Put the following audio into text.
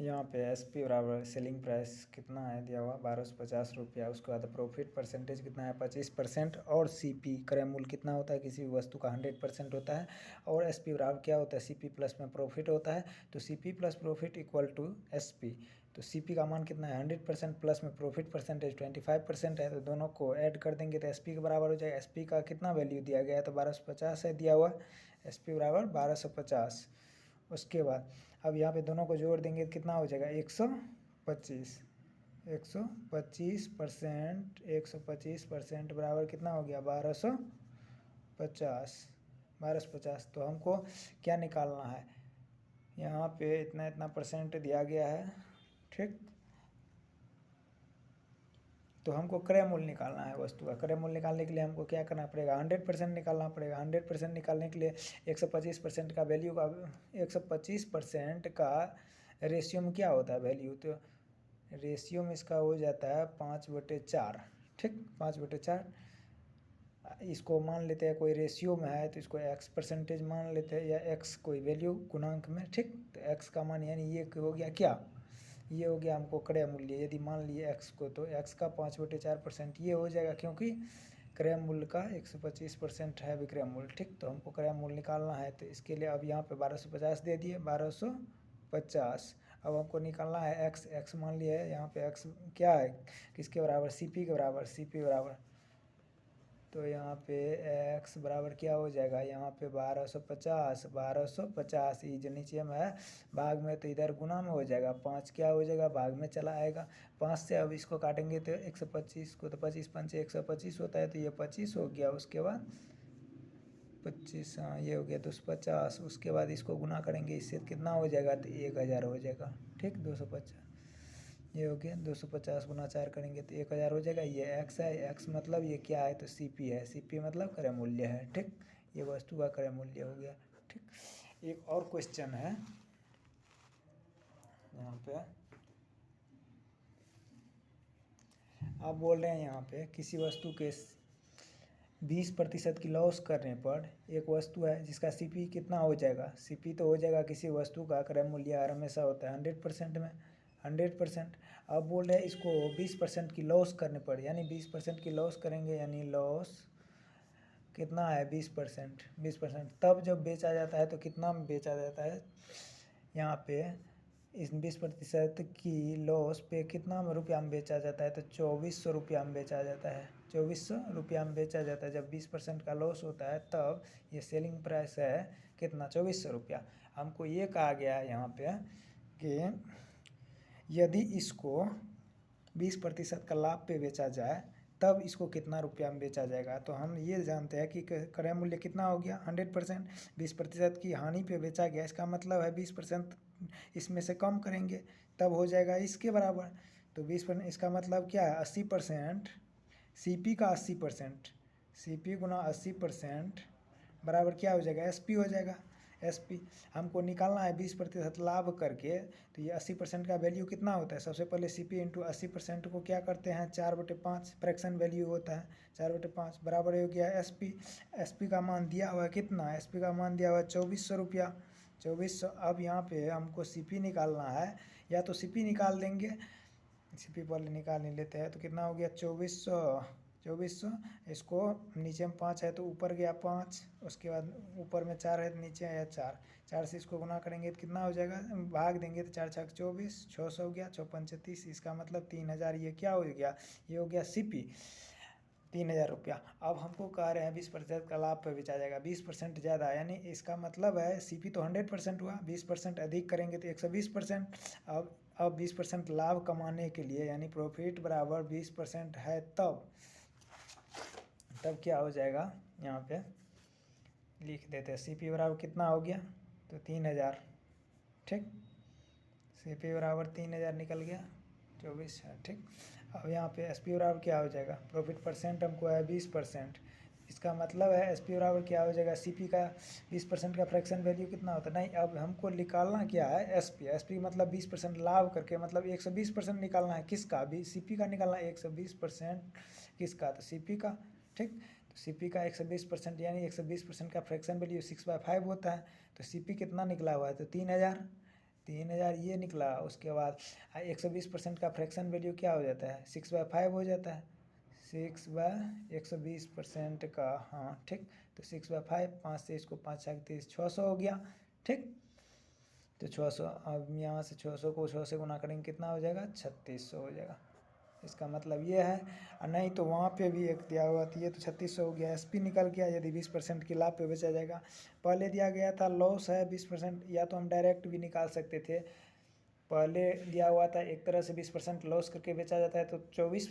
यहाँ पे SP बराबर सेलिंग प्राइस कितना है दिया हुआ 1250 रुपया। उसके बाद प्रॉफिट परसेंटेज कितना है 25%। और CP क्रय मूल्य कितना होता है किसी भी वस्तु का 100% होता है। और SP बराबर क्या होता है CP प्लस में प्रॉफिट होता है। तो CP plus profit equal to SP। तो CP का मान कितना है 100% प्लस में प्रॉफिट परसेंटेज 25% है। तो दोनों को ऐड कर देंगे तो SP के बराबर हो जाएगा। SP का कितना वैल्यू दिया गया है तो 1250 है दिया हुआ। SP बराबर 1250। उसके बाद अब यहाँ पे दोनों को जोड़ देंगे तो कितना हो जाएगा 125। 125% बराबर कितना हो गया 1250। 1250 तो हमको क्या निकालना है, यहाँ पे इतना इतना परसेंट दिया गया है, ठीक। तो हमको क्रय मूल्य निकालना है वस्तु का। क्रय मूल्य निकालने के लिए हमको क्या करना पड़ेगा 100% निकालना पड़ेगा। 100% निकालने के लिए 125% का वैल्यू का 125% का रेशियो में क्या होता है वैल्यू, तो रेशियो में इसका हो जाता है 5/4, ठीक। 5/4 इसको मान लेते हैं, कोई रेशियो में है तो इसको x% मान लेते हैं, या x कोई वैल्यू गुणांक में, ठीक। तो x का मान यानी ये हो गया क्या, ये हो गया हमको क्रय मूल्य। यदि मान लिए x को तो x का 5/4% ये हो जाएगा, क्योंकि क्रय मूल्य का 125% है विक्रय मूल्य, ठीक। तो हमको क्रय मूल्य निकालना है तो इसके लिए अब यहाँ पे 1250 दे दिए 1250। अब हमको निकालना है x मान लिया है यहाँ पे x क्या है किसके बराबर CP के बराबर। CP बराबर तो यहाँ पे x बराबर क्या हो जाएगा, यहाँ पे 1250 ये जो नीचे में है भाग में तो इधर गुना में हो जाएगा, 5 क्या हो जाएगा भाग में चला आएगा। 5 से अब इसको काटेंगे तो 125 को तो 25 पंचे 125 होता है, तो ये 25 हो गया। उसके बाद 25, हाँ ये हो गया 250। उसके बाद इसको गुना करेंगे इससे कितना हो जाएगा तो 1000 हो जाएगा, ठीक। 250 ये हो गया। 250 गुना 4 करेंगे तो 1000 हो जाएगा। ये x है, x मतलब ये क्या है तो CP है। CP मतलब क्रय मूल्य है, ठीक। ये वस्तु का क्रय मूल्य हो गया, ठीक। एक और क्वेश्चन है यहाँ पे, आप बोल रहे हैं यहाँ पे किसी वस्तु के 20% की लॉस करने पर एक वस्तु है जिसका CP कितना हो जाएगा। CP तो हो जाएगा किसी वस्तु का क्रय मूल्य हमेशा होता है 100% में 100%। अब बोल रहे हैं इसको 20% की लॉस करने पर, यानी 20% की लॉस करेंगे, यानी लॉस कितना है 20%। तब जब बेचा जाता है तो कितना में बेचा जाता है, यहाँ पे इस 20% की लॉस पे कितना रुपया में बेचा जाता है तो 2400 रुपया में बेचा जाता है। 2400 रुपया में बेचा जाता है। जब 20% का लॉस होता है तब ये सेलिंग प्राइस है कितना 2400 रुपया। हमको ये कहा गया है यहाँ पे कि यदि इसको 20% का लाभ पे बेचा जाए तब इसको कितना रुपया में बेचा जाएगा। तो हम ये जानते हैं कि क्रय मूल्य कितना हो गया 100%, 20% की हानि पे बेचा गया, इसका मतलब है 20% इसमें से कम करेंगे तब हो जाएगा इसके बराबर। तो 20% इसका मतलब क्या है 80%, CP का 80%, CP गुना 80% बराबर क्या हो जाएगा SP हो जाएगा। SP हमको निकालना है 20% लाभ करके, तो ये 80% का वैल्यू कितना होता है। सबसे पहले CP इंटू 80% को क्या करते हैं 4/5 फ्रैक्शन वैल्यू होता है 4/5 बराबर हो गया SP। SP का मान दिया हुआ है कितना, SP का मान दिया हुआ है 2400 रुपया 2400। अब यहाँ पे हमको CP निकालना है, या तो CP निकाल देंगे, CP पहले निकाल नहीं लेते हैं तो कितना हो गया 2400। इसको नीचे में 5 है तो ऊपर गया 5, उसके बाद ऊपर में 4 है तो नीचे आया 4। 4 से इसको गुना करेंगे तो कितना हो जाएगा, भाग देंगे तो 4 छक 24, 600 हो गया, 6 30, इसका मतलब 3000। ये क्या हो गया, ये हो गया CP 3000 रुपया। अब हमको कह रहे हैं 20% का लाभ पे बेचा जाएगा, 20% ज़्यादा, यानी इसका मतलब है CP तो 100% हुआ, 20% अधिक करेंगे तो 120%। अब 20% लाभ कमाने के लिए, यानी प्रॉफिट बराबर 20% है तब क्या हो जाएगा, यहाँ पे लिख देते हैं। CP बराबर कितना हो गया तो 3000, ठीक। CP बराबर 3000 निकल गया 24 है, ठीक। अब यहाँ पे SP बराबर क्या हो जाएगा, प्रॉफिट परसेंट हमको है 20%, इसका मतलब है SP बराबर क्या हो जाएगा, CP का 20% का फ्रैक्शन वैल्यू कितना होता है। नहीं, अब हमको निकालना क्या है SP मतलब 20% लाभ करके, मतलब 120% निकालना है किसका, CP का निकालना है 120% किसका तो CP का, ठीक। तो CP का 120% यानी 120% का फ्रैक्शन वैल्यू 6/5 होता है। तो CP कितना निकला हुआ है तो 3000, 3000 ये निकला। उसके बाद 120% का फ्रैक्शन वैल्यू क्या हो जाता है, 6/5 हो जाता है। 6/120% का, हाँ ठीक, तो 6/5, 5 से इसको 5 30, 600 हो गया। ठीक, तो 600, अब यहाँ से 600 को 6 से गुना करेंगे कितना हो जाएगा, 3600 हो जाएगा। इसका मतलब ये है। और नहीं तो वहाँ पे भी एक दिया हुआ था, ये तो 3600 हो गया। SP निकल गया यदि 20% की लाभ पे बेचा जाएगा। पहले दिया गया था लॉस है 20%, या तो हम डायरेक्ट भी निकाल सकते थे। पहले दिया हुआ था एक तरह से 20% लॉस करके बेचा जाता है, तो 24